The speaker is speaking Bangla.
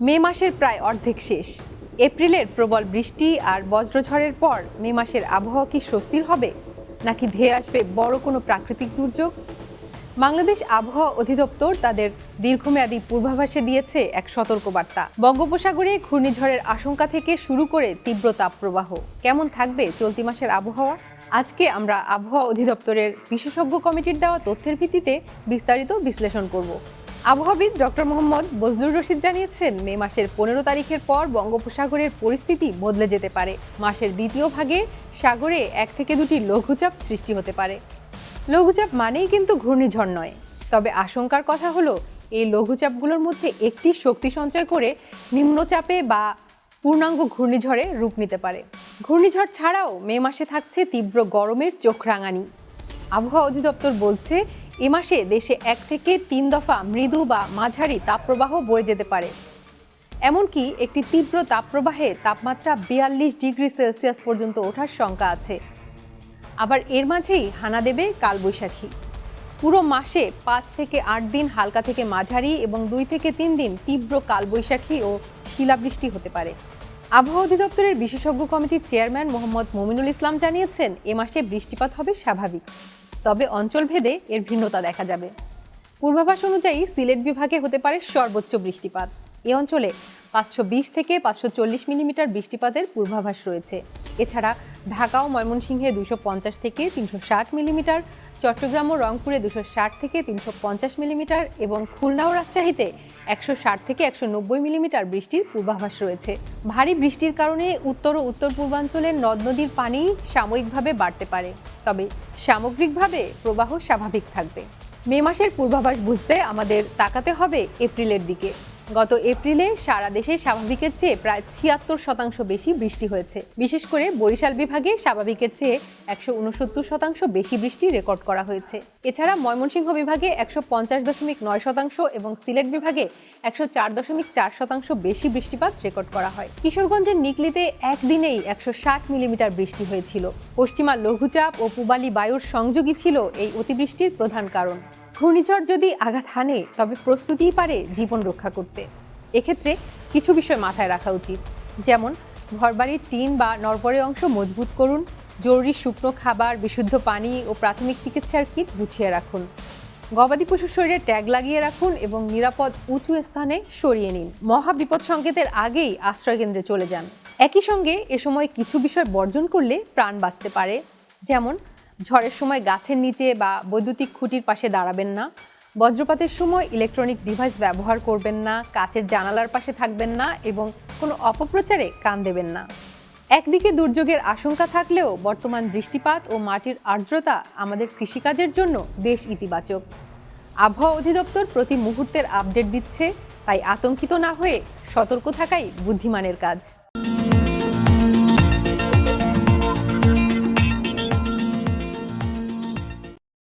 মে মাসের প্রায় অর্ধেক শেষ। এপ্রিলের প্রবল বৃষ্টি আর বজ্রঝড়ের পর মে মাসের আবহাওয়া কি স্বস্তির হবে, নাকি ধেয়ে আসবে বড় কোনো প্রাকৃতিক দুর্যোগ? বাংলাদেশ আবহাওয়া অধিদপ্তর তাদের দীর্ঘমেয়াদী পূর্বাভাসে দিয়েছে এক সতর্কবার্তা। বঙ্গোপসাগরে ঘূর্ণিঝড়ের আশঙ্কা থেকে শুরু করে তীব্র তাপপ্রবাহ। কেমন থাকবে চলতি মাসের আবহাওয়া? আজকে আমরা আবহাওয়া অধিদপ্তরের বিশেষজ্ঞ কমিটির দেওয়া তথ্যের ভিত্তিতে বিস্তারিত বিশ্লেষণ করব। আবহাওয়াবিদ ডক্টর মোহাম্মদ বজলুর রশিদ জানিয়েছেন, মে মাসের 15 তারিখের পর বঙ্গোপসাগরের পরিস্থিতি বদলে যেতে পারে। মাসের দ্বিতীয় ভাগে সাগরে 1 থেকে 2টি লঘুচাপ সৃষ্টি হতে পারে। লঘুচাপ মানেই কিন্তু ঘূর্ণিঝড় নয়, তবে আশঙ্কার কথা হলো এই লঘুচাপগুলোর মধ্যে একটি শক্তি সঞ্চয় করে নিম্নচাপে বা পূর্ণাঙ্গ ঘূর্ণিঝড়ে রূপ নিতে পারে। ঘূর্ণিঝড় ছাড়াও মে মাসে থাকছে তীব্র গরমের চোখ রাঙানি। আবহাওয়া অধিদপ্তর বলছে, এ মাসে দেশে 1 থেকে 3 দফা মৃদু বা মাঝারি তাপপ্রবাহ বয়ে যেতে পারে। এমনকি একটি তীব্র তাপপ্রবাহে তাপমাত্রা 42 ডিগ্রি সেলসিয়াস পর্যন্ত ওঠার শঙ্কা আছে। আবার এর মাঝেই হানা দেবে কালবৈশাখী। পুরো মাসে 5 থেকে 8 দিন হালকা থেকে মাঝারি এবং 2 থেকে 3 দিন তীব্র কালবৈশাখী ও শিলাবৃষ্টি হতে পারে। আবহাওয়া অধিদপ্তরের বিশেষজ্ঞ কমিটির চেয়ারম্যান মোহাম্মদ মুমিনুল ইসলাম জানিয়েছেন, এ মাসে বৃষ্টিপাত হবে স্বাভাবিক, তবে অঞ্চলভেদে এর ভিন্নতা দেখা যাবে। পূর্বাভাস অনুযায়ী সিলেট বিভাগে হতে পারে সর্বোচ্চ বৃষ্টিপাত। এ অঞ্চলে 520 থেকে 540 মিলিমিটার বৃষ্টিপাতের পূর্বাভাস রয়েছে। এছাড়া ঢাকা ও ময়মনসিংহে 250 থেকে 360 মিলিমিটার, চট্টগ্রাম ও রংপুরে 260 থেকে 350 মিলিমিটার এবং খুলনা ও রাজশাহীতে 160 থেকে 190 মিলিমিটার বৃষ্টির পূর্বাভাস রয়েছে। ভারী বৃষ্টির কারণে উত্তর ও উত্তর পূর্বাঞ্চলের নদ নদীর পানি সাময়িকভাবে বাড়তে পারে, তবে সামগ্রিকভাবে প্রবাহ স্বাভাবিক থাকবে। মে মাসের পূর্বাভাস বুঝতে আমাদের তাকাতে হবে এপ্রিলের দিকে। গত এপ্রিলে সারা দেশে স্বাভাবিকের চেয়ে প্রায় 76% বেশি বৃষ্টি হয়েছে। বিশেষ করে বরিশাল বিভাগে স্বাভাবিকের চেয়ে 169% বেশি বৃষ্টি রেকর্ড করা হয়েছে। এছাড়া ময়মনসিংহ বিভাগে 150.9% এবং সিলেট বিভাগে 104.4% বেশি বৃষ্টিপাত রেকর্ড করা হয়। কিশোরগঞ্জের নিকলিতে একদিনেই 160 মিলিমিটার বৃষ্টি হয়েছিল। পশ্চিমা লঘুচাপ ও পূবালি বায়ুর সংযোগই ছিল এই অতিবৃষ্টির প্রধান কারণ। ঘূর্ণিঝড় যদি আঘাত হানে, তবে প্রস্তুতিই পারে জীবন রক্ষা করতে। এক্ষেত্রে কিছু বিষয় মাথায় রাখা উচিত, যেমন ঘরবাড়ির টিন বা নড়বড়ে অংশ মজবুত করুন, জরুরি শুকনো খাবার, বিশুদ্ধ পানি ও প্রাথমিক চিকিৎসার কিট গুছিয়ে রাখুন, গবাদি পশুর শরীরে ট্যাগ লাগিয়ে রাখুন এবং নিরাপদ উঁচু স্থানে সরিয়ে নিন। মহা বিপদ সংকেতের আগেই আশ্রয়কেন্দ্রে চলে যান। একই সঙ্গে এ সময় কিছু বিষয় বর্জন করলে প্রাণ বাঁচতে পারে, যেমন ঝড়ের সময় গাছের নিচে বা বৈদ্যুতিক খুঁটির পাশে দাঁড়াবেন না, বজ্রপাতের সময় ইলেকট্রনিক ডিভাইস ব্যবহার করবেন না, কাচের জানালার পাশে থাকবেন না এবং কোনো অপপ্রচারে কান দেবেন না। একদিকে দুর্যোগের আশঙ্কা থাকলেও বর্তমান বৃষ্টিপাত ও মাটির আর্দ্রতা আমাদের কৃষিকাজের জন্য বেশ ইতিবাচক। আবহাওয়া অধিদপ্তর প্রতি মুহূর্তের আপডেট দিচ্ছে, তাই আতঙ্কিত না হয়ে সতর্ক থাকাই বুদ্ধিমানের কাজ।